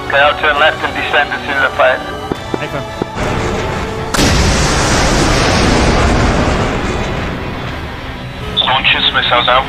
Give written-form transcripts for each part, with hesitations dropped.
Okay, I'll turn left and descend as soon as I fire. Over. Launches, missiles out.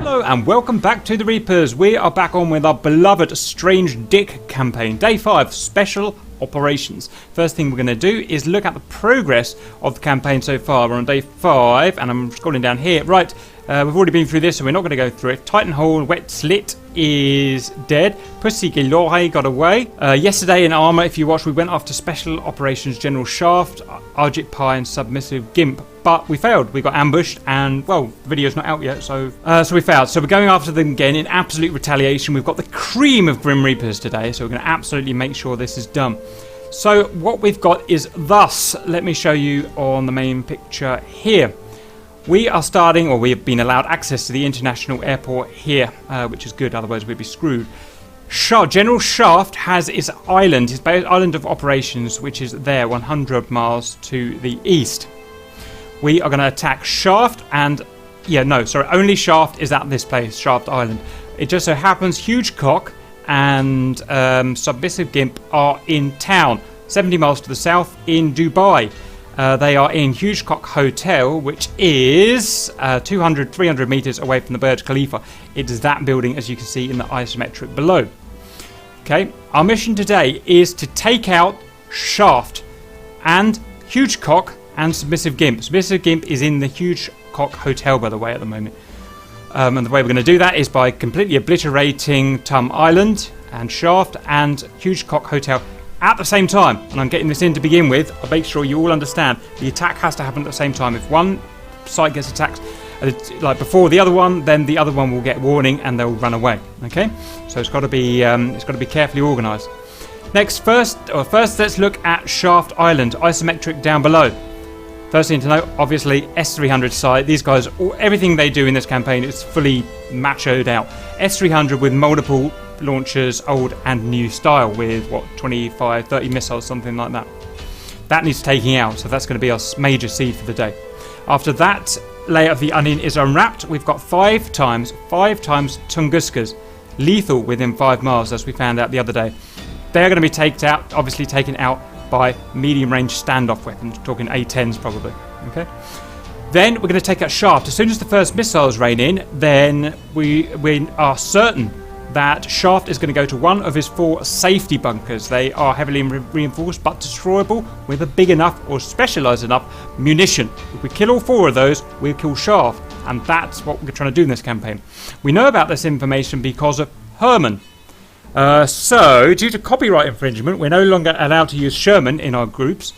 Hello and welcome back to the Reapers. We are back on with our beloved Strangedick campaign. Day 5, Special Operations. First thing we're going to do is look at the progress of the campaign so far. We're on day 5 and I'm scrolling down here. Right, we've already been through this, so we're not going to go through it. Titanhole Wet Slit is dead. Pussy Galore got away. Yesterday in Armour, if you watched, we went after Special Operations General Shaft, Argit Pie and Submissive Gimp. But we failed. We got ambushed and, well, the video's not out yet, so we failed. So we're going after them again in absolute retaliation. We've got the cream of Grim Reapers today, so we're going to absolutely make sure this is done. So what we've got is thus. Let me show you on the main picture here. We are starting, or we have been allowed access to the international airport here, which is good, otherwise we'd be screwed. General Shaft has its island, his island of operations, which is there, 100 miles to the east. We are going to attack Shaft and... only Shaft is at this place, Shaft Island. It just so happens Huge Cock and Submissive Gimp are in town, 70 miles to the south in Dubai. They are in Huge Cock Hotel, which is 200, 300 meters away from the Burj Khalifa. It is that building, as you can see in the isometric below. Okay, our mission today is to take out Shaft and Huge Cock and Submissive Gimp. Submissive Gimp is in the Huge Cock Hotel, by the way, at the moment. And the way we're going to do that is by completely obliterating Tum Island and Shaft and Huge Cock Hotel at the same time. And I'm getting this in to begin with. I'll make sure you all understand the attack has to happen at the same time. If one site gets attacked like before the other one, then the other one will get warning and they'll run away. Okay, so it's got to be carefully organised. First, let's look at Shaft Island, isometric down below. First thing to note, obviously, S300 site. These guys, everything they do in this campaign is fully machoed out. S300 with multiple launchers, old and new style, with what, 25, 30 missiles, something like that. That needs taking out, so that's going to be our major SEAD for the day. After that layer of the onion is unwrapped, we've got 5 times Tunguskas, lethal within 5 miles, as we found out the other day. They're going to be taken out by medium-range standoff weapons, talking A-10s probably. Okay. Then we're going to take out Shaft. As soon as the first missiles rain in, then we are certain that Shaft is going to go to one of his 4 safety bunkers. They are heavily reinforced but destroyable with a big enough or specialised enough munition. If we kill all 4 of those, we'll kill Shaft, and that's what we're trying to do in this campaign. We know about this information because of Herman. So, due to copyright infringement, we're no longer allowed to use Sherman in our groups.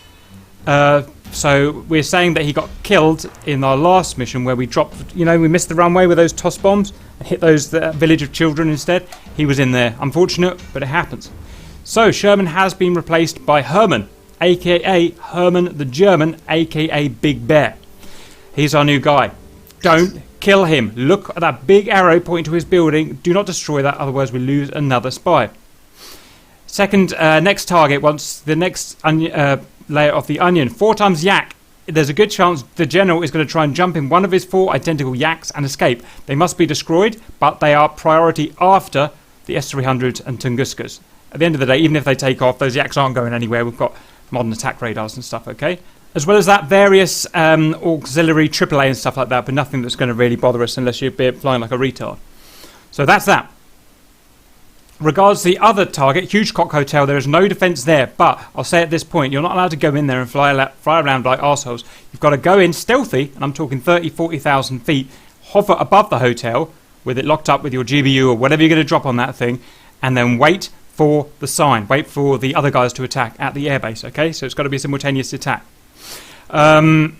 So, we're saying that he got killed in our last mission where we dropped, we missed the runway with those toss bombs and hit that village of children instead. He was in there. Unfortunate, but it happens. So, Sherman has been replaced by Herman, aka Herman the German, aka Big Bear. He's our new guy. Don't kill him. Look at that big arrow pointing to his building. Do not destroy that, otherwise we lose another spy. Second, next target, once the next layer of the onion. 4 times Yak. There's a good chance the general is going to try and jump in one of his 4 identical Yaks and escape. They must be destroyed, but they are priority after the S300s and Tunguskas. At the end of the day, even if they take off, those Yaks aren't going anywhere. We've got modern attack radars and stuff, okay? As well as that, various auxiliary AAA and stuff like that, but nothing that's going to really bother us unless you're flying like a retard. So that's that. Regards to the other target, Huge Cock Hotel, there is no defence there, but I'll say at this point, you're not allowed to go in there and fly around like arseholes. You've got to go in stealthy, and I'm talking 30, 40,000 feet, hover above the hotel with it locked up with your GBU or whatever you're going to drop on that thing, and then wait for the sign. Wait for the other guys to attack at the airbase, okay? So it's got to be a simultaneous attack. The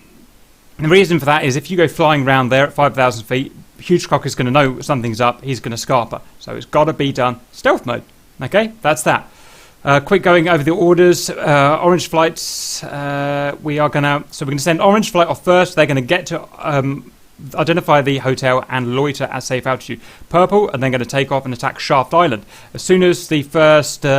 reason for that is if you go flying around there at 5,000 feet, Huge Cock is going to know something's up. He's going to scarper. So it's got to be done stealth mode. Okay, that's that. Quick going over the orders. Orange flights. We're going to send Orange flight off first. They're going to get to identify the hotel and loiter at safe altitude. Purple are then going to take off and attack Shaft Island. As soon as the first, what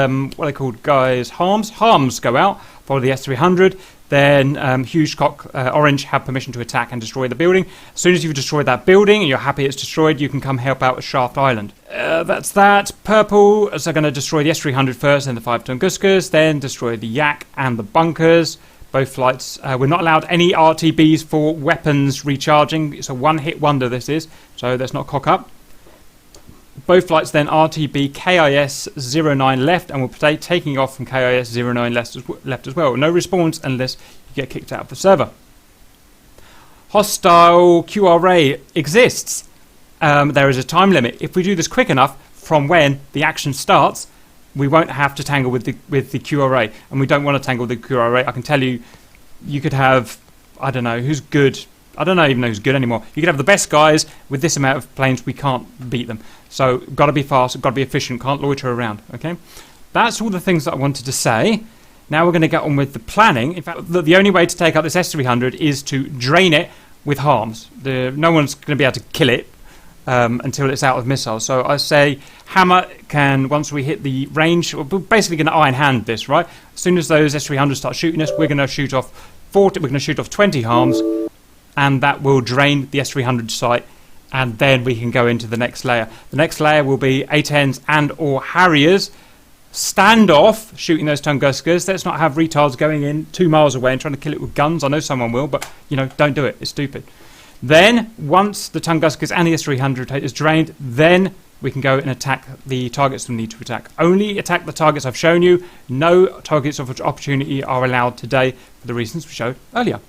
are they called, guys? Harms go out. Follow the S300. then Hugecock Orange have permission to attack and destroy the building. As soon as you've destroyed that building and you're happy it's destroyed, you can come help out at Shaft Island. That's that. Purple is going to destroy the S300 first, then the 5 Tunguskas, then destroy the Yak and the bunkers. Both flights. We're not allowed any RTBs for weapons recharging. It's a one-hit wonder, this is, so let's not cock up. Both flights then RTB KIS 09 left, and we'll be taking off from KIS 09 left as well. No response unless you get kicked out of the server. Hostile QRA exists. There is a time limit. If we do this quick enough from when the action starts, we won't have to tangle with the QRA, and we don't want to tangle with the QRA. I can tell you, you could have, I don't know who's good. I don't even know who's good anymore. You could have the best guys with this amount of planes. We can't beat them. So got to be fast, got to be efficient. Can't loiter around. Okay, that's all the things that I wanted to say. Now we're going to get on with the planning. In fact, the only way to take out this S300 is to drain it with harms. No one's going to be able to kill it until it's out of missiles. So I say Hammer can, once we hit the range, we're basically going to iron hand this, right? As soon as those S300s start shooting us, we're going to shoot off 40. We're going to shoot off 20 harms, and that will drain the S300 site, and then we can go into the next layer. The next layer will be A10s and or Harriers. Stand off shooting those Tunguskas. Let's not have retards going in 2 miles away and trying to kill it with guns. I know someone will, but don't do it. It's stupid. Then, once the Tunguskas and the S300 is drained, then we can go and attack the targets we need to attack. Only attack the targets I've shown you. No targets of opportunity are allowed today for the reasons we showed earlier.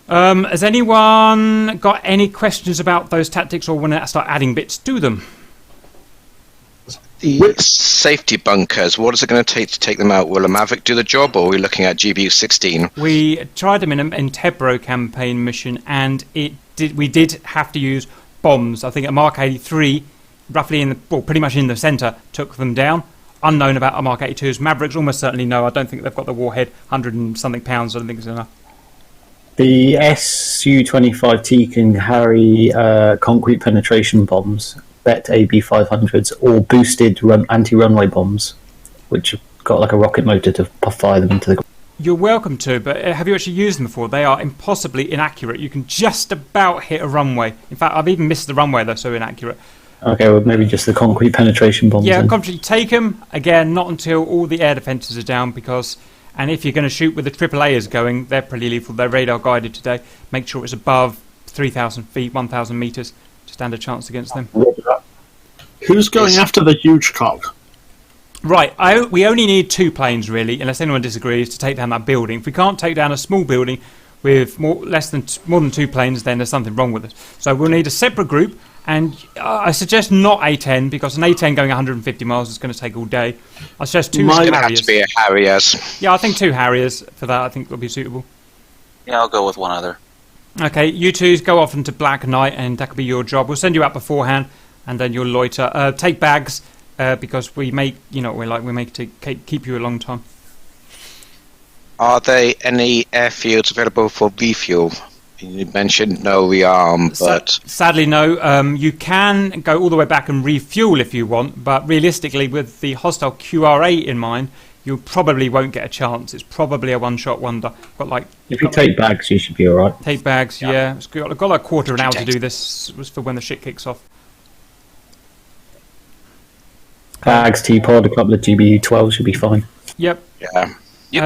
Has anyone got any questions about those tactics, or want to start adding bits to them? The safety bunkers, what is it going to take them out? Will a Maverick do the job, or are we looking at GBU-16? We tried them in Tebro campaign mission, and we did have to use bombs. I think a Mark 83, roughly pretty much in the centre, took them down. Unknown about a Mark 82s. Mavericks almost certainly no. I don't think they've got the warhead, 100 and something pounds. I don't think it's enough. The Su-25T can carry concrete penetration bombs, BET AB500s, or boosted anti-runway bombs, which have got like a rocket motor to fire them into the ground. You're welcome to, but have you actually used them before? They are impossibly inaccurate. You can just about hit a runway. In fact, I've even missed the runway. They're so inaccurate. Okay, well, maybe just the concrete penetration bombs. Yeah, concrete. Take them again. Not until all the air defences are down, because. And if you're going to shoot with the AAAs going, they're pretty lethal. They're radar guided today. Make sure it's above 3,000 feet, 1,000 metres to stand a chance against them. Who's going after the Hugecock? Right, we only need 2 planes really, unless anyone disagrees, to take down that building. If we can't take down a small building with more than 2 planes, then there's something wrong with it. So we'll need a separate group, and I suggest not A10, because an A10 going 150 miles is going to take all day. I suggest 2 Harriers. Harriers. Have to be a Harriers. Yeah, I think 2 Harriers for that. I think will be suitable. Yeah, I'll go with one other. Okay, you twos go off into Black Knight, and that could be your job. We'll send you out beforehand, and then you'll loiter. Take bags, because we make, to keep you a long time. Are there any airfields available for refuel? You mentioned no rearm, but... Sadly, no. You can go all the way back and refuel if you want, but realistically, with the hostile QRA in mind, you probably won't get a chance. It's probably a one-shot wonder. If you take bags, you should be all right. Take bags, yeah. It's got like a quarter of an hour to do this. It was for when the shit kicks off. Bags, T-pod, a couple of GBU-12 should be fine. Yep. Yeah.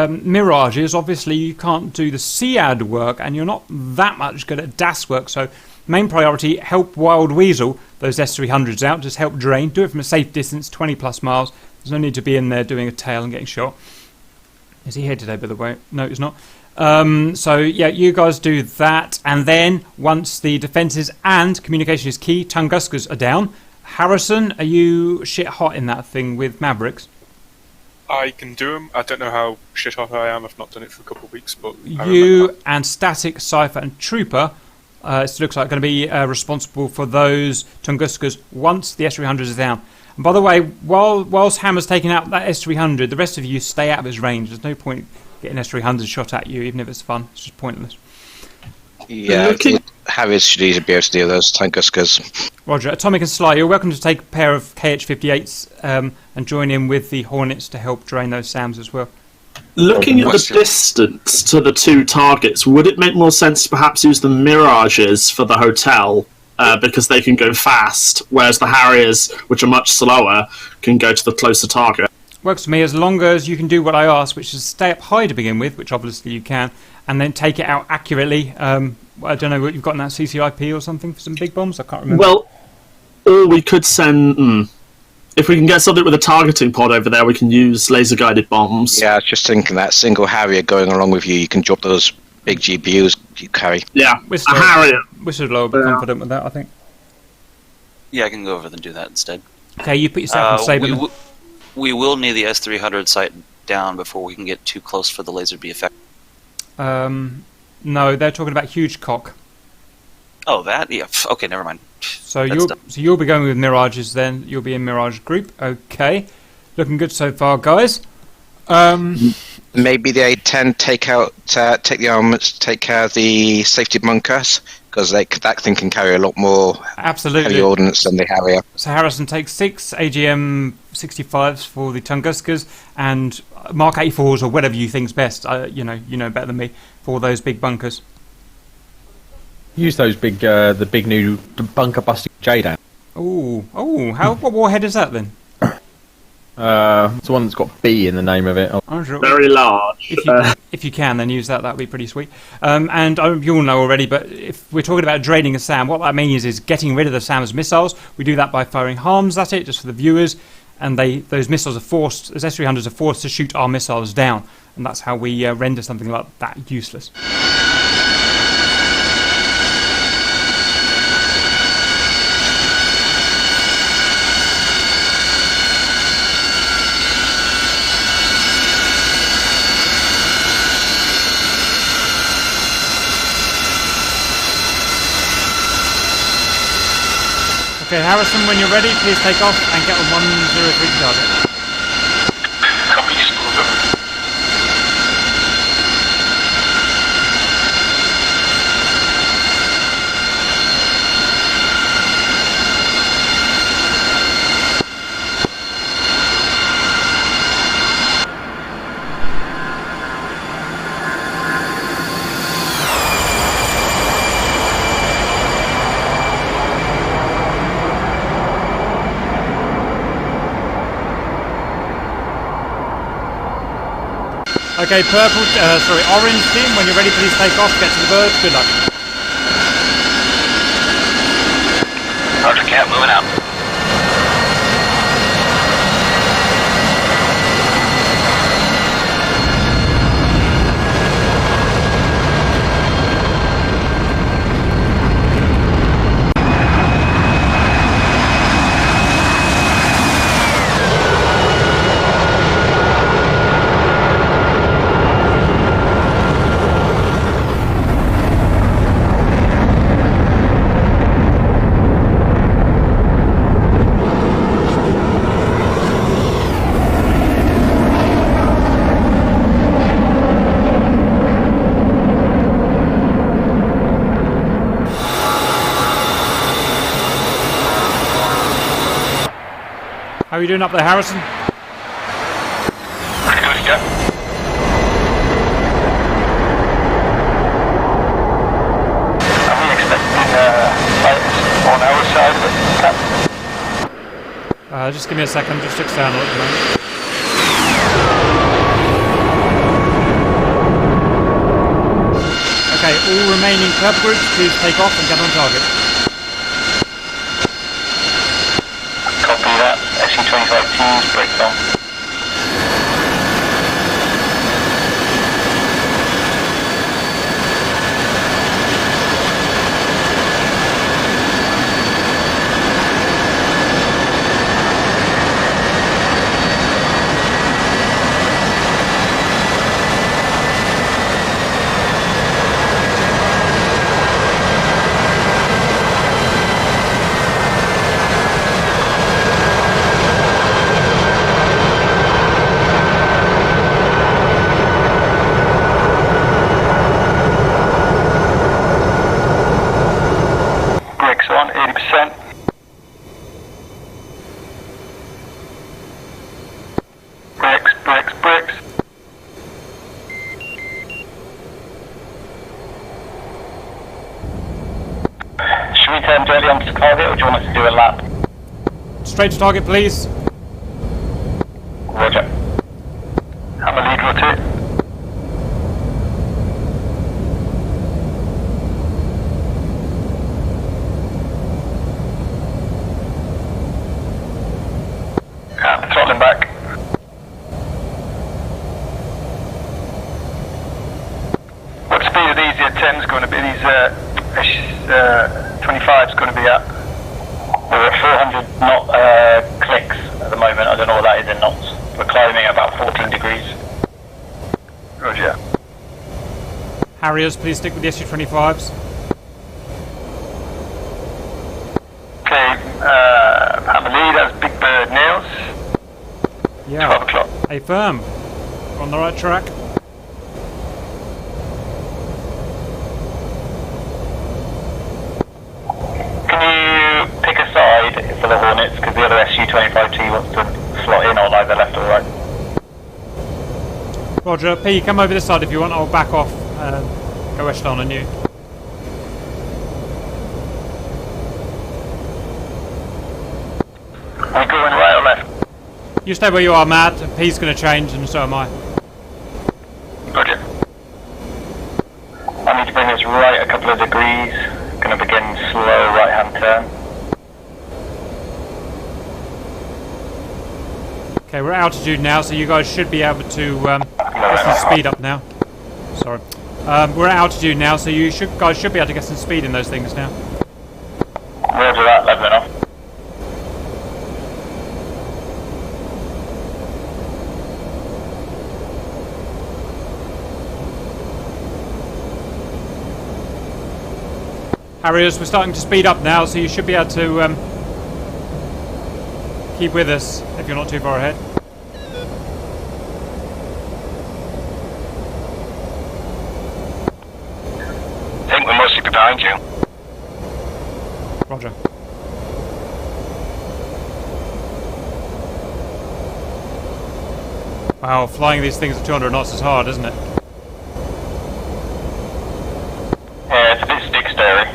Mirages, obviously you can't do the SEAD work, and you're not that much good at DAS work, so main priority, help Wild Weasel those S300s out, just help drain, do it from a safe distance, 20 plus miles. There's no need to be in there doing a tail and getting shot. Is he here today, by the way? No, he's not. So yeah, you guys do that, and then once the defences and communication is key, Tunguskas are down. Harrison, are you shit hot in that thing with Mavericks? I can do them. I don't know how shit hot I am. I've not done it for a couple of weeks, but you and Static, Cypher, and Trooper. It looks like going to be responsible for those Tunguskas once the S300 is down. And by the way, whilst Hammer's taking out that S300, the rest of you stay out of his range. There's no point getting S300 shot at you, even if it's fun. It's just pointless. Yeah, Harriers should easily be able to deal with those Tunguskas. Roger. Atomic and Sly, you're welcome to take a pair of KH-58s and join in with the Hornets to help drain those SAMs as well. Looking at What's the your- distance to the two targets, would it make more sense to perhaps use the Mirages for the hotel? Because they can go fast, whereas the Harriers, which are much slower, can go to the closer target. Works for me as long as you can do what I asked, which is stay up high to begin with, which obviously you can, and then take it out accurately. I don't know what you've got in that CCIP or something for some big bombs. I can't remember. Well, or we could send. If we can get something with a targeting pod over there, we can use laser guided bombs. Yeah, I was just thinking that single Harrier going along with you, you can drop those big GPUs you carry. Yeah, We're a still- Harrier. We're sort of a little bit Yeah. confident with that, I think. Yeah, I can go over and do that instead. Okay, you put yourself on saber. We will need the S300 sight down before we can get too close for the laser B effect. No, they're talking about huge cock. Oh, that? Yeah. Okay, never mind. So That's done. you'll be going with Mirages then. You'll be in Mirage group. Okay, looking good so far, guys. Maybe the A10 take the armaments, take care of the safety bunkers, because that thing can carry a lot more Absolutely. heavy ordnance than the Harrier. So Harrison takes 6 AGM 65s for the Tunguskas and Mark 84s or whatever you think's best. You know better than me for those big bunkers. Use those big, the big new bunker busting J-down. Oh, what warhead is that then? It's the one that's got B in the name of it. I'm sure. Very large. If you can, then use that. That'd be pretty sweet. And you all know already, but if we're talking about draining a SAM, what that means is getting rid of the SAM's missiles. We do that by firing harms at it, just for the viewers. And those missiles are forced, those S300s are forced to shoot our missiles down. And that's how we render something like that useless. Okay, Harrison, when you're ready, please take off and get on 103 target. Copy, Scuba. Okay, orange team, when you're ready, please take off, get to the birds, good luck. Roger, Cat, moving out. How are you doing up there, Harrison? Pretty good, yeah. I'm expecting fighters on our side, but Cat. Just give me a second, just external at the moment. Okay, all remaining club groups, please take off and get on target. Copy that. SE-25 teams, breakdown. we turn directly onto target, or do you want us to do a lap? Straight to target, please. Roger. Hammer lead rotate. Throttling back. What speed are these 10s going to be? These 25s going to be at? We're at 400 knot clicks at the moment. I don't know what that is in knots. We're climbing about 14 degrees. Roger. Harriers, please stick with the SU-25s. Okay, Hammer lead, that's Big Bird nails. 12 Yeah. o'clock. Hey, firm. On the right track. Can you pick a side for the Hornets, because the other SU-25T wants to slot in on either left or right. Roger. P, come over this side if you want. I'll back off. Go echelon on you. Are we going right or left? You stay where you are, Matt. P's going to change, and so am I. Roger. I need to bring this right a couple of degrees. Going to begin slow right-hand turn. Okay, we're at altitude now, so you guys should be able to get some speed up now. Sorry. We're at altitude now, so you guys should be able to get some speed in those things now. Roger that, leveling off. Harriers, we're starting to speed up now, so you should be able to keep with us if you're not too far ahead. I think we're mostly behind you. Roger. Wow, flying these things at 200 knots is hard, isn't it? Yeah, it's a bit stick-stirry.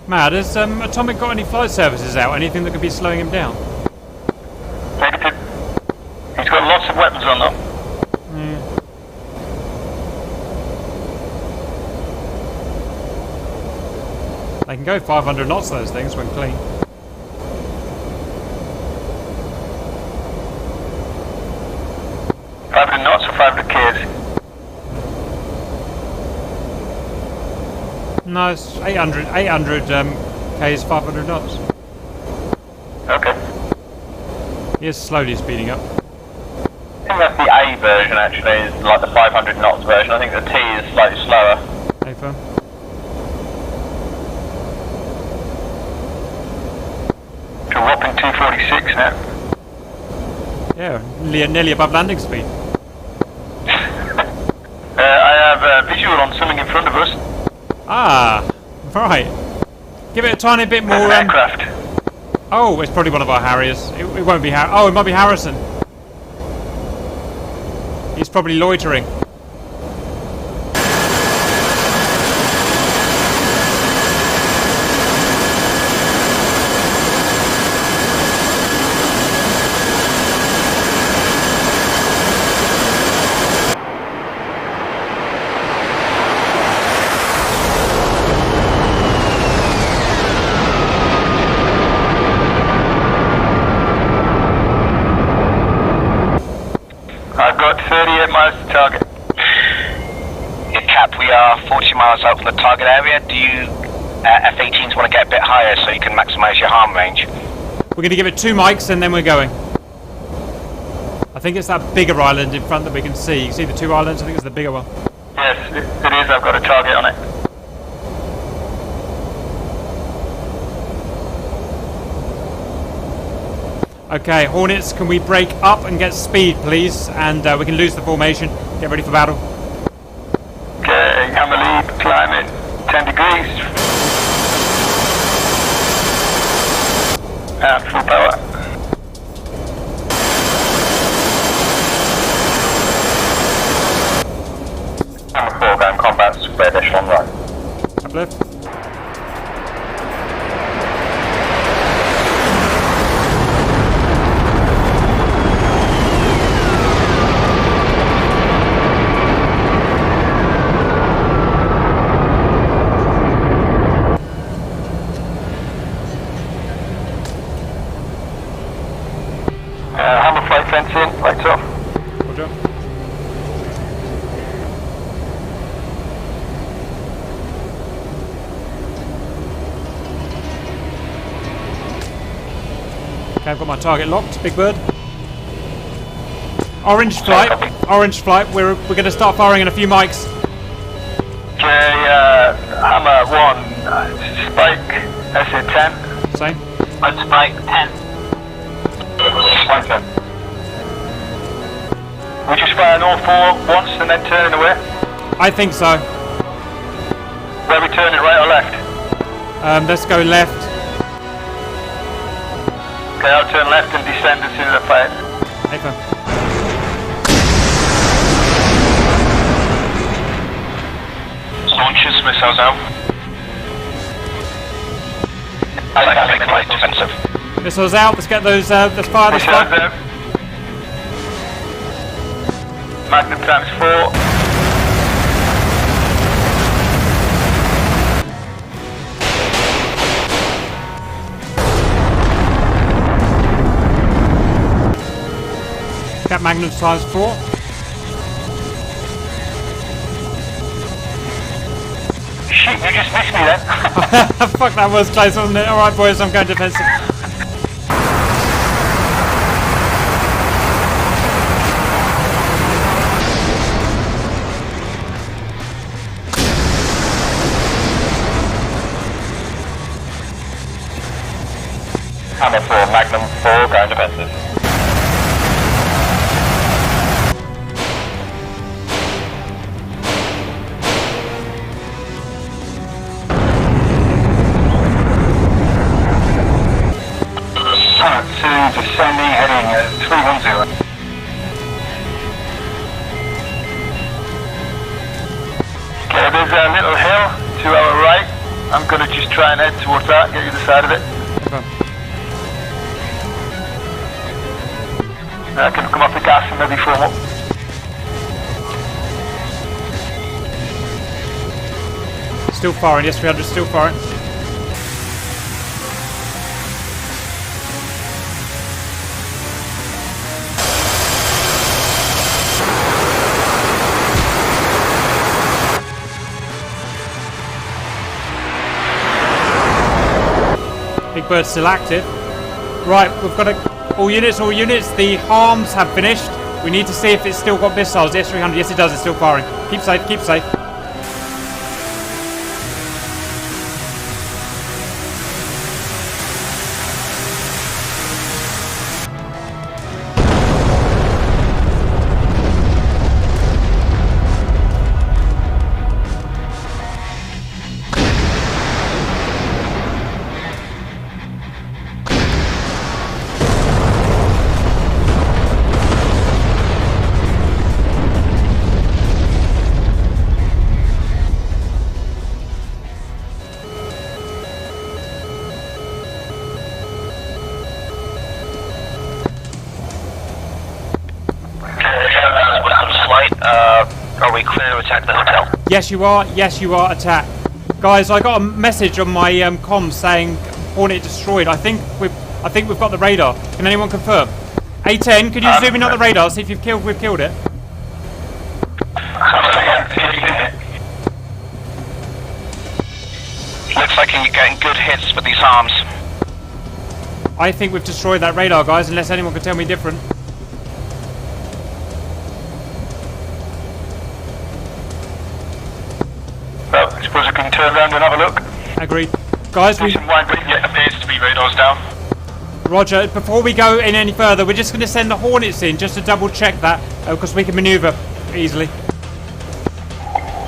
Mad, has Atomic got any flight services out? Anything that could be slowing him down? Negative. He's got lots of weapons on though. They can go 500 knots, those things, when clean. $500 knots or 500 Ks? No, it's 800 Ks, 500 knots. Okay. He is slowly speeding up. I think that's the A version actually, is like the 500 knots version. I think the T is slightly slower. Hey, firm. To a whopping 246 now. Yeah, nearly above landing speed. I have a visual on something in front of us. Ah, right. Give it a tiny bit more. Aircraft. Oh, it's probably one of our Harriers. It won't be Oh, it might be Harrison. He's probably loitering. I've got 38 miles to target. Yeah, Cap, we are 40 miles out from the target area. Do you F-18s want to get a bit higher so you can maximise your harm range? We're going to give it 2 mics and then we're going. I think it's that bigger island in front that we can see. You can see the 2 islands? I think it's the bigger one. Yes, it is. I've got a target on it. Okay, Hornets, can we break up and get speed, please? And we can lose the formation. Get ready for battle. Okay, hammer lead, climbing, 10 degrees. Full power. Hammer 4, going combat, square echelon right. Uplift. Hammer flight fence in, lights off. Roger. Okay, I've got my target locked. Big Bird. Orange flight. Orange flight. We're going to start firing in a few mics. Okay, hammer 1, spike, SA-10. Same. One spike, 10. Spike 10. We just firing all 4 once and then turning away? I think so. Where are we turning, right or left? Let's go left. Okay, I'll turn left and descend as soon as I fire. Hey, Launches, missiles out. I like that light defensive. Missiles out. Let's get those. Let's fire this Missiles one. out. Magnum times 4. Cap Magnum times 4. Shit, you just missed me then. Fuck, that was close, wasn't it? Alright, boys, I'm going defensive. Hammer 4, Magnum 4, going defensive. Descending, heading 310. Okay, there's a little hill to our right. I'm going to just try and head towards that, get you the side of it. Okay. I can come off the gas and maybe form up. Still firing, yes, 300, still firing. Big Bird's still active. Right, we've got all units, the harms have finished. We need to see if it's still got missiles. The S-300, yes it does, it's still firing. Keep safe, keep safe. attack the hotel? Yes, you are. Yes, you are. Attack. Guys, I got a message on my comms saying Hornet destroyed. I think we've got the radar. Can anyone confirm? A10, can you zoom in on the radar, see if we've killed it? Looks like you're getting good hits with these arms. I think we've destroyed that radar, guys, unless anyone can tell me different. Well, I suppose we can turn around and have a look. Agreed. Guys, we... Yeah, appears to be radars down. Roger, before we go in any further, we're just going to send the Hornets in just to double check that, because we can manoeuvre easily.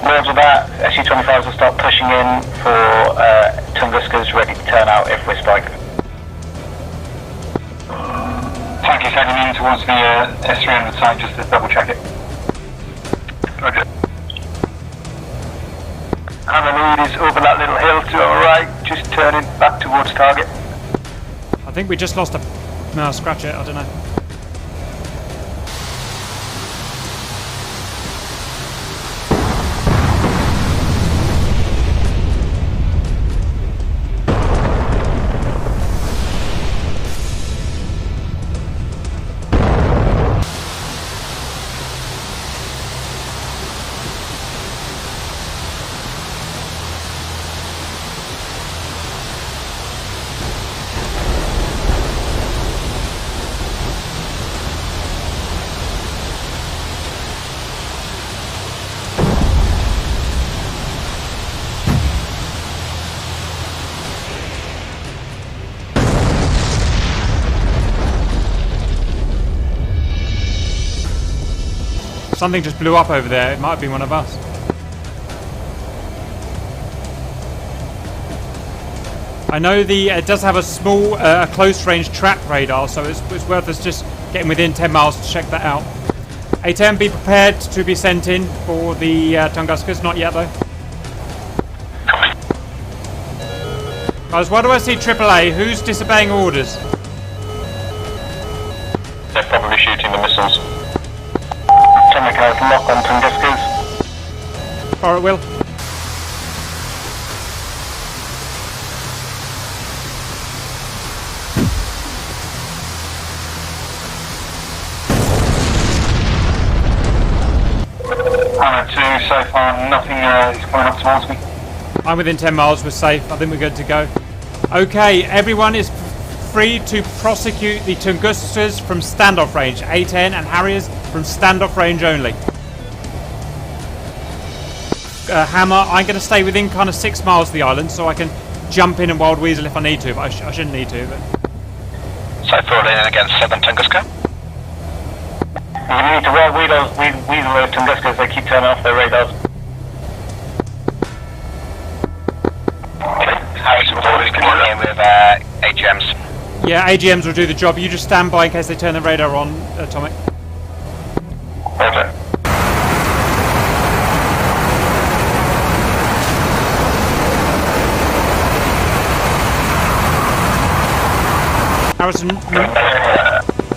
Words of that, SU-25s will start pushing in for Tunguska's ready to turn out if we're spiked. Tank is heading in towards the S300 site just to double check it. Roger. Hammer lead is over that little hill to our right, just turning back towards target. I think we just lost a... No, scratch it, I don't know. Something just blew up over there. It might have been one of us. I know it does have a small, close-range trap radar, so it's worth us just getting within 10 miles to check that out. A10, be prepared to be sent in for the Tunguskas. Not yet, though. Guys, why do I see AAA? Who's disobeying orders? They're probably shooting the missiles. Chemicals lock on Tunguskas. Fire at will. Hammer 2, so far nothing is coming up towards me. I'm within 10 miles. We're safe. I think we're good to go. Okay, everyone is free to prosecute the Tunguskas from standoff range. A10 and Harriers from standoff range only. Hammer, I'm going to stay within kind of 6 miles of the island so I can jump in and Wild Weasel if I need to, but I shouldn't need to. But... So falling in against 7 Tunguska. We need to Wild Weasel those Tunguskas, they keep turning off their radars. Harrison Ford is coming in with AGMs. Yeah, AGMs will do the job. You just stand by in case they turn the radar on, Atomic. Roger.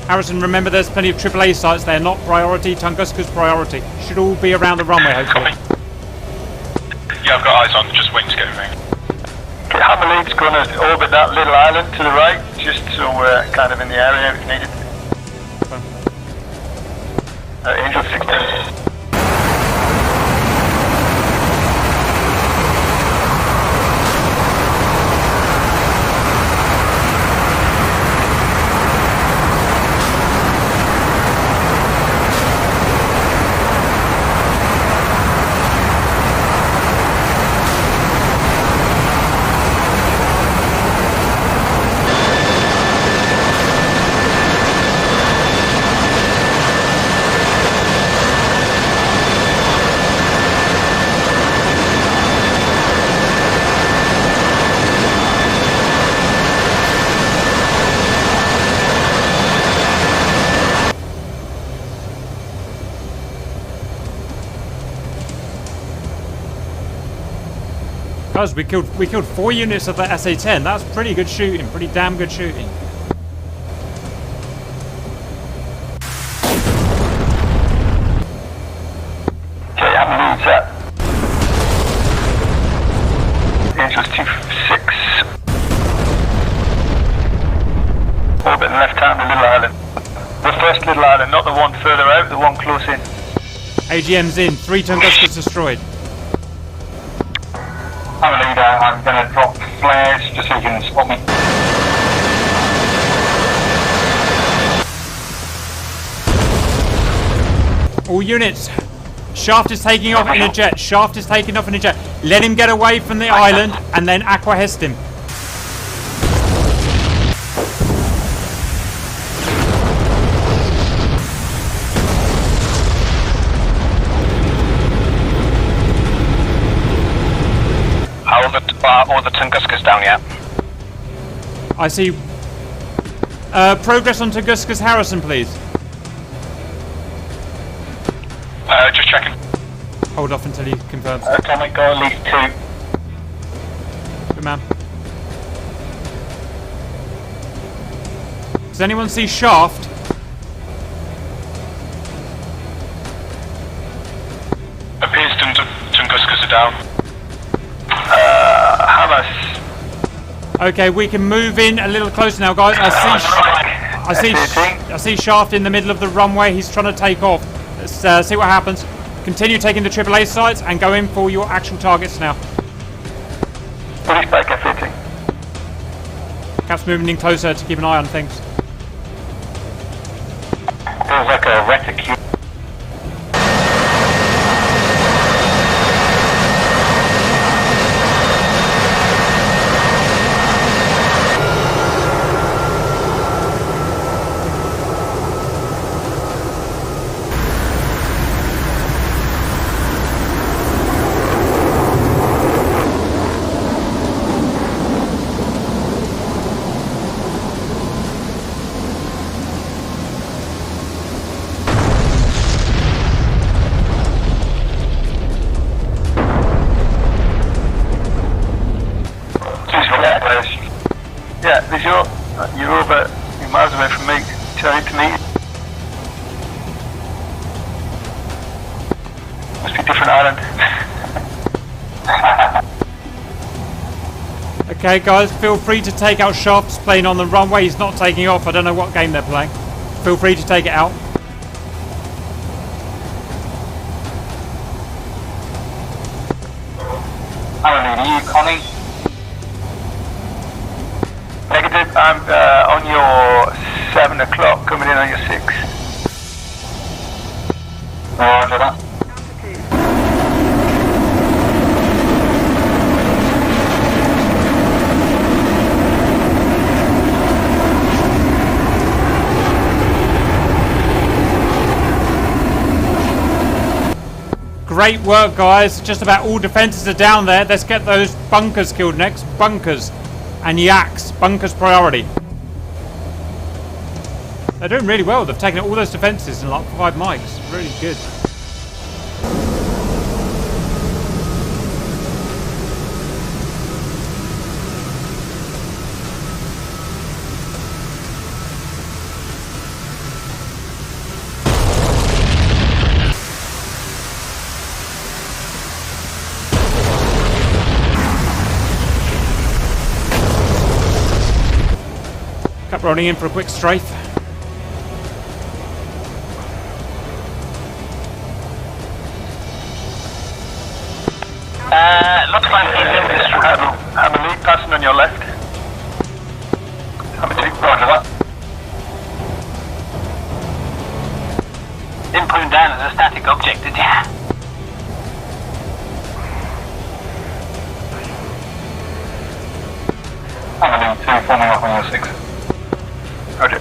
Harrison, remember there's plenty of AAA sites there, not priority. Tunguska's priority. Should all be around the runway, hopefully. Yeah, I've got eyes on, just waiting to get moving. Okay, Hammer lead's going to orbit that little island to the right, just so we're kind of in the area if needed. Angel 16. Guys, we killed 4 units of the SA-10. That's pretty good shooting. Pretty damn good shooting. Okay, Hammer lead's left hand, the little island. The first little island, not the one further out, the one close in. AGM's in. 3 Tunguskers destroyed. I'm a leader, I'm going to drop flares just so you can spot me. All units. Shaft is taking off in a jet. Shaft is taking off in a jet. Let him get away from the island and then aquahest him. All the Tunguskers down yet? I see. Progress on Tunguskers Harrison, please. Just checking. Hold off until he confirms. Atomic got at least 2. Good man. Does anyone see Shaft? Appears Tunguskers are down. Hamas. Okay, we can move in a little closer now, guys. I see Shaft in the middle of the runway. He's trying to take off. Let's see what happens. Continue taking the AAA sites and go in for your actual targets now. Police baker fitting. Cap's moving in closer to keep an eye on things. Feels like a reticule. Yeah, there's you're over miles away from me. So I need to meet you. Must be a different island. Okay, guys, feel free to take out Shaft's plane on the runway. He's not taking off. I don't know what game they're playing. Feel free to take it out. Are you Connie? Negative, I'm on your 7 o'clock, coming in on your 6. Roger that. Great work, guys. Just about all defences are down there. Let's get those bunkers killed next. Bunkers and yaks. Bunkers priority. They're doing really well. They've taken out all those defences in like 5 mics. Really good. Cup rolling in for a quick strafe. Looks like he's in this have a lead passing on your left. Have a lead, roger that. Didn't put him down as a static object, did you? Have a lead 2 forming up on your 6. Roger.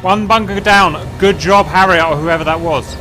One bunker down. Good job, Harrier, or whoever that was.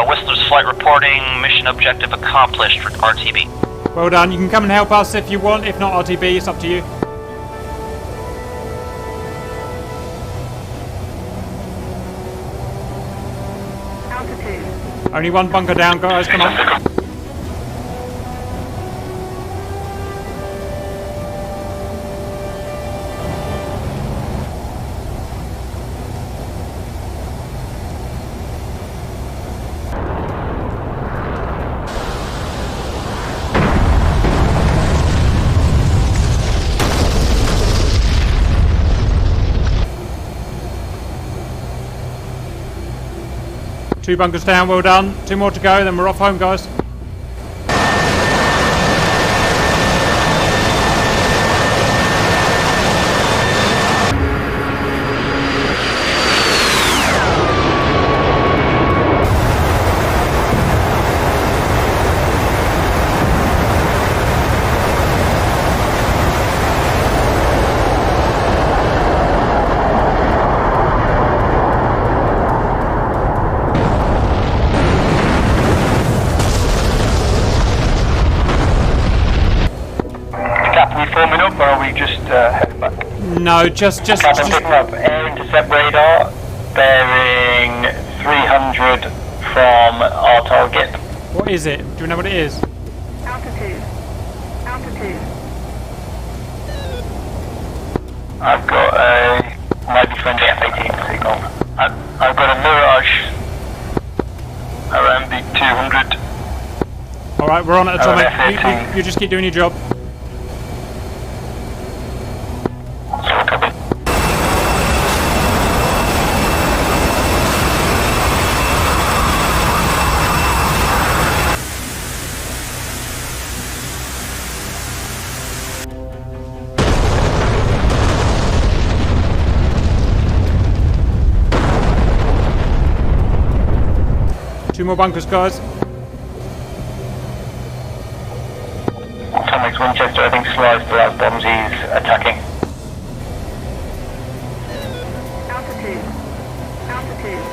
Whistler's flight reporting, mission objective accomplished for RTB. Well done. You can come and help us if you want. If not, RTB, it's up to you. Altitude. Only one bunker down, guys. Come on. Two bunkers down, well done. Two more to go, then we're off home, guys. Forming up, or are we just heading back? No, just Captain, picking up air intercept radar, bearing 300 from our target. What is it? Do you know what it is? Altitude. Altitude. I've got a might be friendly F-18 signal. I've got a Mirage around the 200. Alright, we're on it, Atomic. F-18. You just keep doing your job. Two more bunkers, guys. Atomics Winchester, I think slides the last bombs he's attacking. Altitude. Altitude.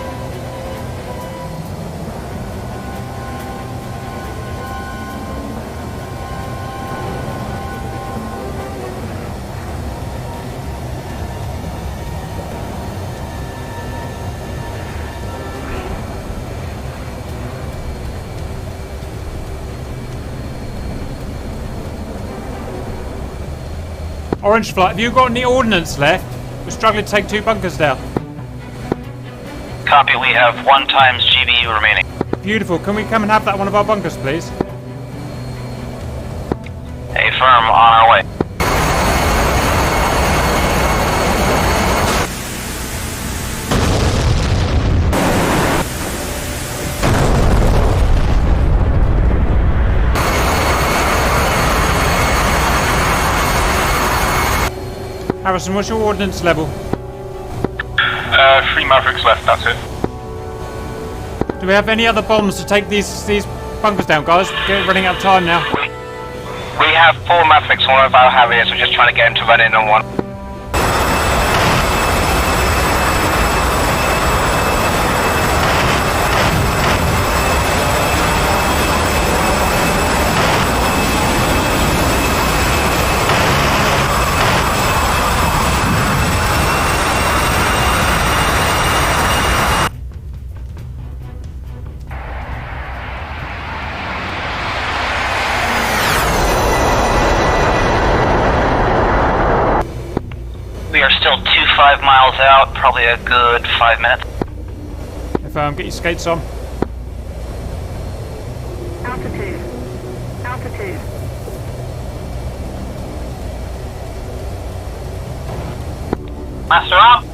Orange Flight, have you got any ordnance left? We're struggling to take two bunkers down. Copy, we have 1 times GBU remaining. Beautiful. Can we come and have that one of our bunkers, please? Affirm, on our way. Harrison, what's your ordnance level? 3 Mavericks left, that's it. Do we have any other bombs to take these bunkers down, guys? We're running out of time now. We have 4 Mavericks on one of our Harriers, we're just trying to get him to run in on one. We are still 5 miles out, probably a good 5 minutes. Confirm. Get your skates on. Altitude. Altitude. Master arm.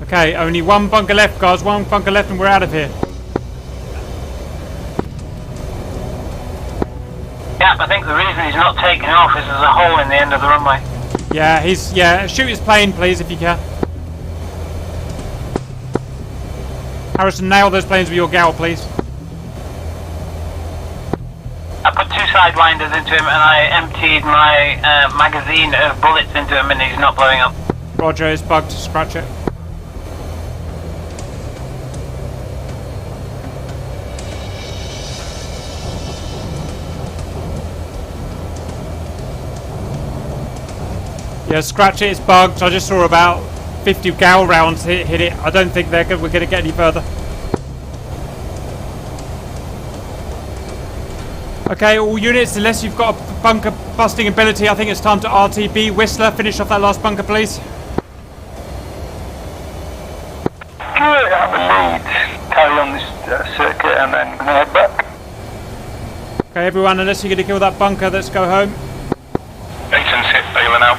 Okay, only one bunker left, guys. One bunker left and we're out of here. Yeah, I think the reason he's not taking off is there's a hole in the end of the runway. Yeah, shoot his plane, please, if you can. Harrison, nail those planes with your gal, please. I put 2 sidewinders into him and I emptied my magazine of bullets into him and he's not blowing up. Roger, it's bugged. Scratch it. Yeah, scratch it, it's bugged. I just saw about 50 gal rounds hit it. I don't think we're going to get any further. Okay, all units, unless you've got a bunker busting ability, I think it's time to RTB. Whistler, finish off that last bunker, please. Good, have a lead. Carry on this circuit and then head back. Okay, everyone, unless you're going to kill that bunker, let's go home. Aiton's hit, failing out.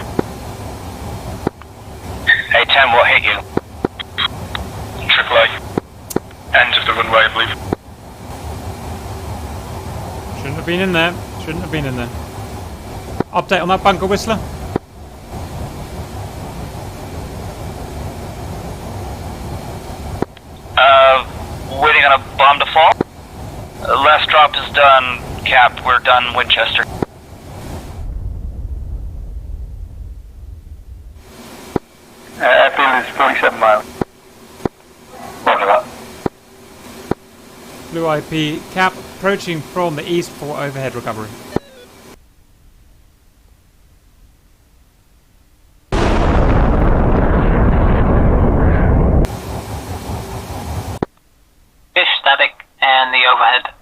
A10, what hit you? Triple A. End of the runway, I believe. Shouldn't have been in there. Shouldn't have been in there. Update on that bunker, Whistler. Waiting on a bomb to fall. Last drop is done, Cap. We're done, Winchester. Airfield is 47 miles. Roger that. Blue IP, Cap, approaching from the east for overhead recovery. Fish static and the overhead.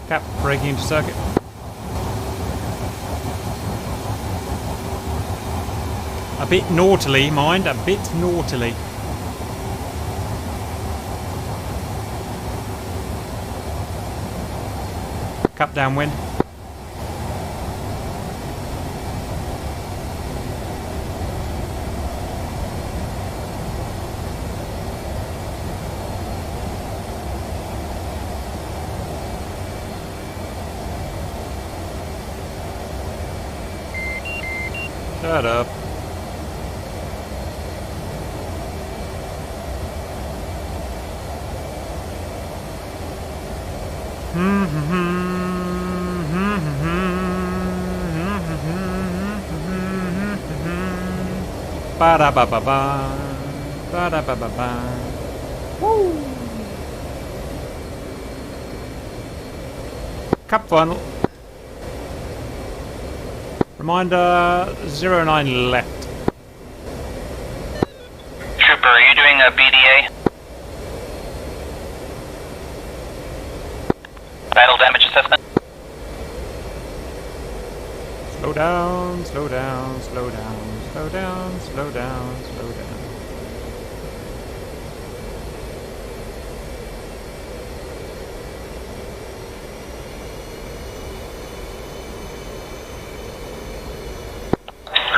Cap, breaking into circuit. A bit naughtily, mind, a bit naughtily. Cap downwind. Shut up. Ba-da-ba-ba-ba. Ba-da-ba-ba-ba. Woo! Cup final. Reminder, 09 left. Trooper, are you doing a BDA? Battle damage assessment? Slow down, slow down, slow down, slow down, slow down, slow down.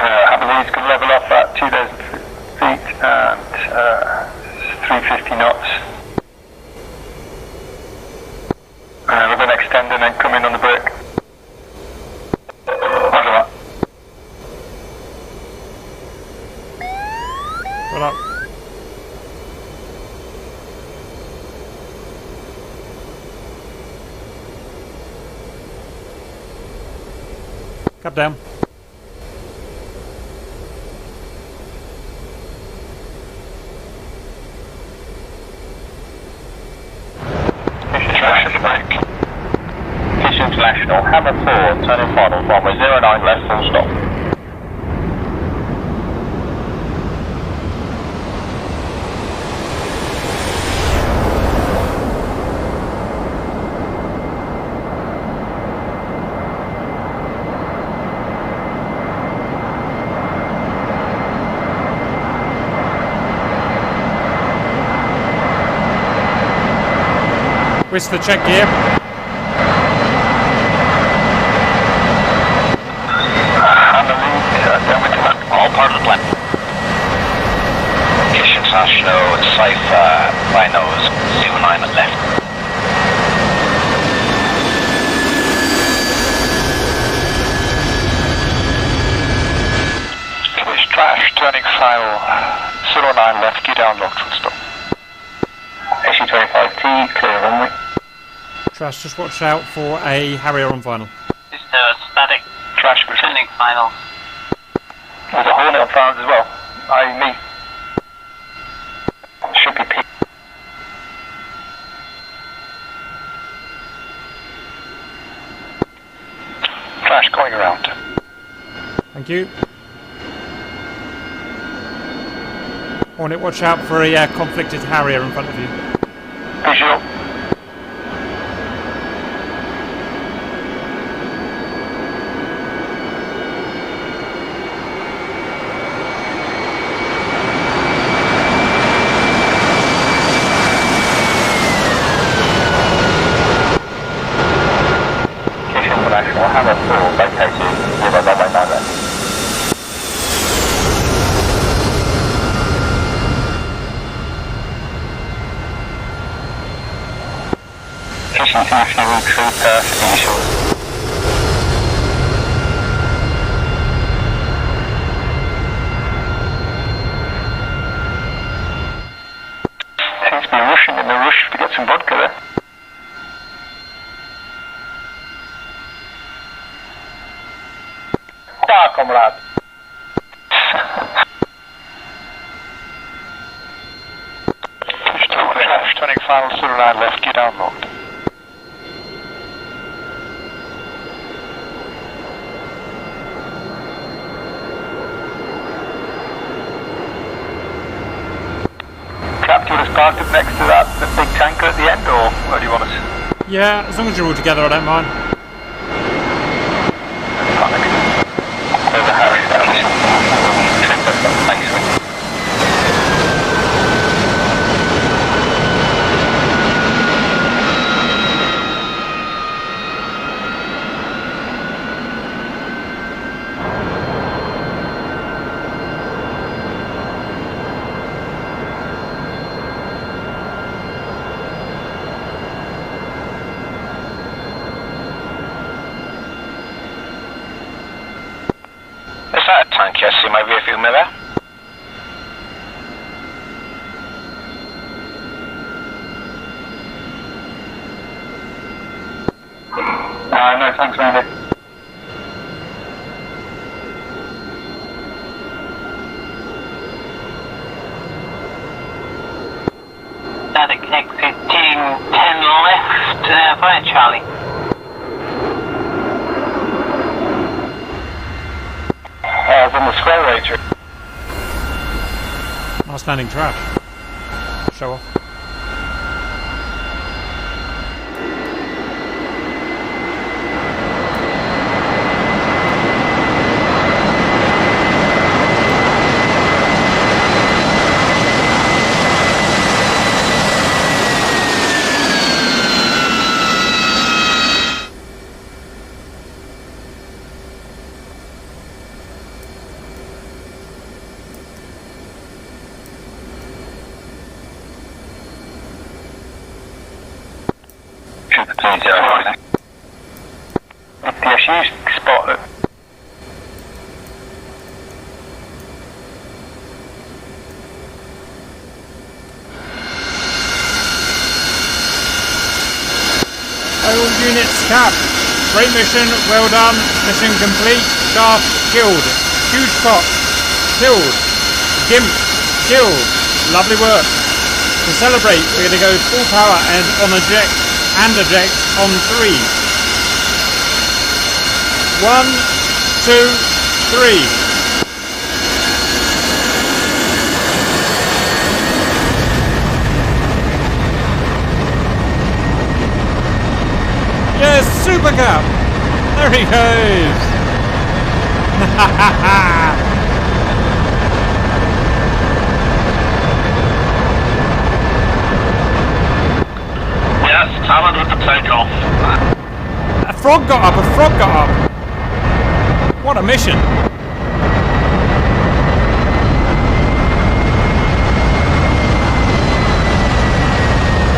I believe it's going to level off at 2,000 feet and 350 knots. We're going to extend and then come in on the break. Roger that. What up? Cup down. signal, Hammer 4, turning final, runway 09 left, full stop. Whistler, check gear. All part of the plan. Conditions are snow and safe rhinos 09 at left. English trash, turning final 09 left, gear down locked, full stop. SU25T, clear runway. Trash, just watch out for a Harrier on final. Just static. Trash, Turning final. There's a Hornet on finals as well. Me. Should be P. Trash, going around. Thank you. Hornet, watch out for a conflicted Harrier in front of you. Visual. Hammer 4, located, 0 runway 9 left. International Trooper, initials. Seems to be rushing in the rush to get some vodka there. Comrade. Turning final 09 left, get down locked. Cap, do you want us parked up next to the big tanker at the end, or where do you want us? Yeah, as long as you're all together, I don't mind. Is that a tank? I see my rearview mirror. No, thanks, Randy. Static exiting 10 left via Charlie. From the square ranger. Nice landing, Trash. Show off. Yes, you spot it. All units cap. Great mission, well done. Mission complete. Staff killed. Huge pop. Killed. Gimp killed. Lovely work. To celebrate, we're going to go full power and on eject on 3. 1, 2, 3. Yes, Super Cap! There he goes! Yes, Talon with the takeoff. A frog got up! What a mission! Go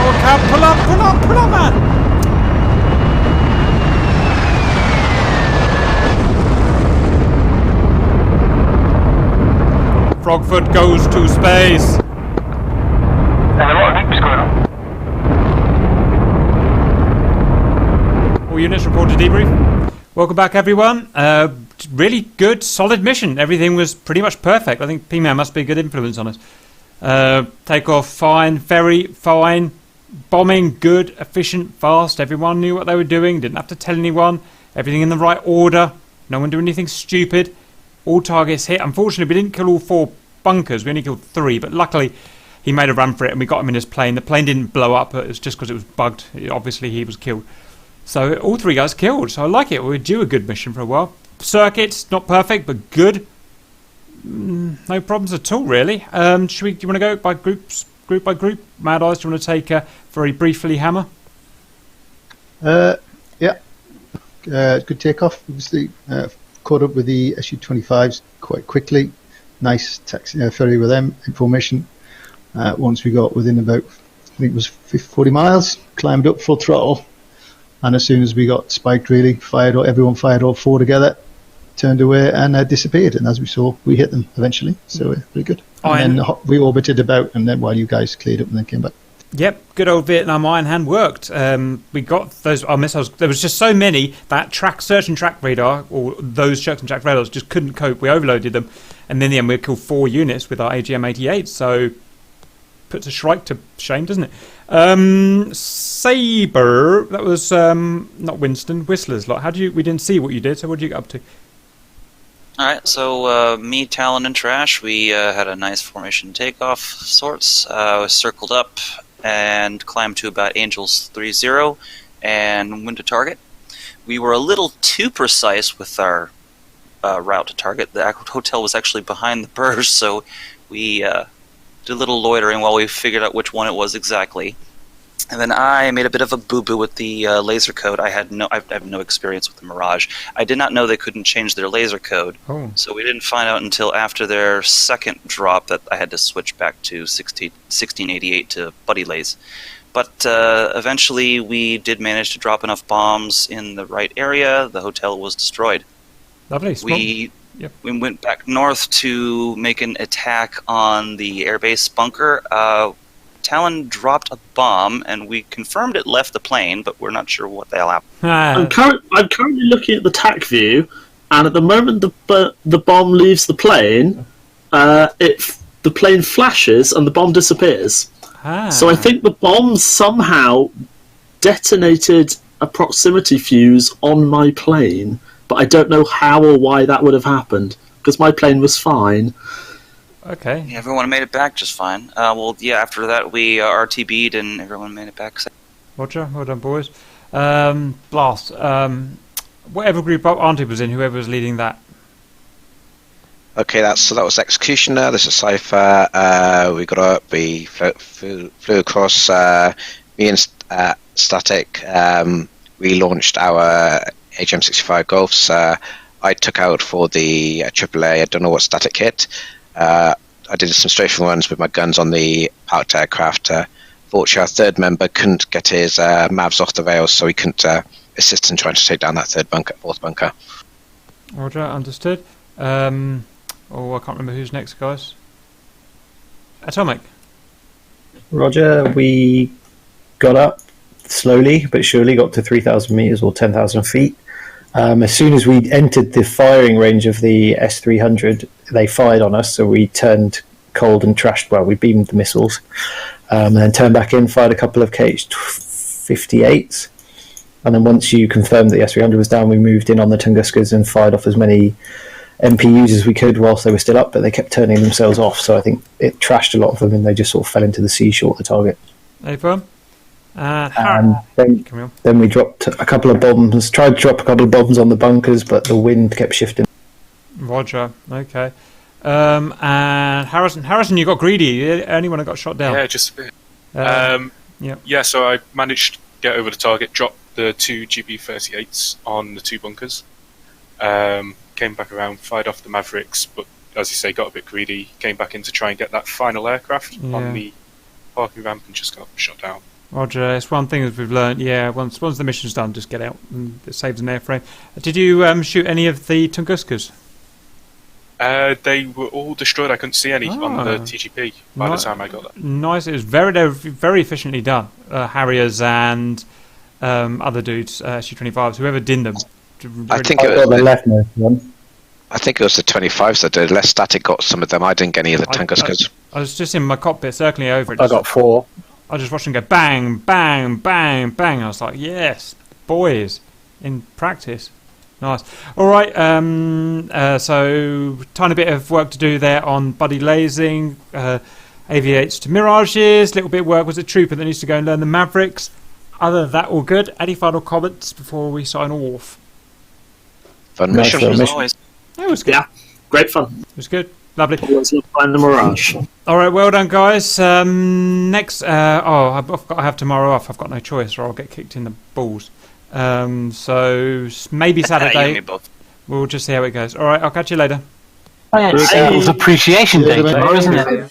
on, Cap, pull up, man! Frogfoot goes to space. There's a lot of loops going on. All units report to debrief. Welcome back, everyone. Really good, solid mission. Everything was pretty much perfect. I think P-Man must be a good influence on us. Takeoff fine, very fine. Bombing good, efficient, fast. Everyone knew what they were doing. Didn't have to tell anyone. Everything in the right order. No one doing anything stupid. All targets hit. Unfortunately, we didn't kill all 4 bunkers. We only killed 3, but luckily he made a run for it and we got him in his plane. The plane didn't blow up, but it was just because it was bugged. Obviously, he was killed. So all 3 guys killed. So I like it. We're due a good mission for a while. Circuits, not perfect, but good. No problems at all, really. Do you want to go by group by group? Mad Eyes, do you want to take very briefly Hammer? Yeah. Good takeoff. Obviously, caught up with the SU-25s quite quickly. Nice taxi ferry with them in formation. Once we got within about, I think it was 40 miles, climbed up full throttle, and as soon as we got spiked, really everyone fired all 4 together, turned away and disappeared. And as we saw, we hit them eventually, so pretty good. And then we orbited about, and then while you guys cleared up and then came back. Yep, good old Vietnam Iron Hand worked. We got those missiles. There was just so many that search and track radar, or those search and track radars, just couldn't cope. We overloaded them, and then in the end we killed 4 units with our AGM-88. So puts a Shrike to shame, doesn't it? Saber, that was not Winston, Whistler's lot. We didn't see what you did. So what did you get up to? Alright, so me, Talon, and Trash, we had a nice formation takeoff sorts. Circled up and climbed to about Angels 30 and went to target. We were a little too precise with our route to target. The hotel was actually behind the burst, so we did a little loitering while we figured out which one it was exactly. And then I made a bit of a boo-boo with the laser code. I have no experience with the Mirage. I did not know they couldn't change their laser code. Oh. So we didn't find out until after their second drop that I had to switch back to 1688 to Buddy Lays. But eventually we did manage to drop enough bombs in the right area. The hotel was destroyed. Lovely. We went back north to make an attack on the airbase bunker. Talon dropped a bomb, and we confirmed it left the plane, but we're not sure what the hell happened. I'm currently looking at the TAC view, and at the moment the bomb leaves the plane, the plane flashes and the bomb disappears. So I think the bomb somehow detonated a proximity fuse on my plane, but I don't know how or why that would have happened, because my plane was fine. Okay. Yeah, everyone made it back just fine. After that we RTB'd and everyone made it back. Roger, well done, boys. Blast. Whatever group Auntie was in, whoever was leading that. Okay, that was Executioner. This is Cypher. We got up. We flew across. Me and Static. We launched our HM65 Golfs. I took out for the AAA. I don't know what Static hit. I did some strafing runs with my guns on the parked aircraft. Fortunately, our third member couldn't get his Mavs off the rails, so he couldn't assist in trying to take down that fourth bunker. Roger, understood. I can't remember who's next, guys. Atomic. Roger, we got up slowly but surely, got to 3,000 meters or 10,000 feet. As soon as we entered the firing range of the S-300, they fired on us, so we turned cold and trashed. Well, we beamed the missiles, and then turned back in, fired a couple of KH-58s, And then once you confirmed that the S300 was down, we moved in on the Tunguskas and fired off as many MPUs as we could whilst they were still up, but they kept turning themselves off, so I think it trashed a lot of them and they just sort of fell into the sea short of the target. Affirm. And then we dropped a couple of bombs, tried to drop a couple of bombs on the bunkers, but the wind kept shifting. Roger, okay. And Harrison, you got greedy. Anyone that got shot down? Yeah, just a bit. Yeah. Yeah, so I managed to get over the target, drop the 2 GB-38s on the 2 bunkers. Came back around, fired off the Mavericks, but as you say, got a bit greedy. Came back in to try and get that final aircraft on the parking ramp and just got shot down. Roger, it's one thing that we've learned. Yeah, once the mission's done, just get out and it saves an airframe. Did you shoot any of the Tunguskas? They were all destroyed. I couldn't see any on the TGP by the time I got there. Nice. It was very efficiently done. Harriers and other dudes, Su-25s, whoever did them. I think it was the leftmost one. I think it was the 25s that did. Less Static got some of them. I didn't get any of the Tunguskas. I was just in my cockpit circling over it. I got 4. I just watched them go bang, bang, bang, bang. I was like, yes, boys, in practice. Nice. All right, so tiny bit of work to do there on buddy lasing, aviates to Mirages, little bit of work was a trooper that needs to go and learn the Mavericks. Other than that, all good. Any final comments before we sign off? Fun mission. As always. It was good. Yeah, great fun. It was good. Lovely. Always love finding the Mirage. All right, well done, guys. Next, I've got to have tomorrow off. I've got no choice, or I'll get kicked in the balls. So maybe Saturday. We'll just see how it goes. All right, I'll catch you later. Oh, yeah, it's Sales Appreciation Day tomorrow, isn't it?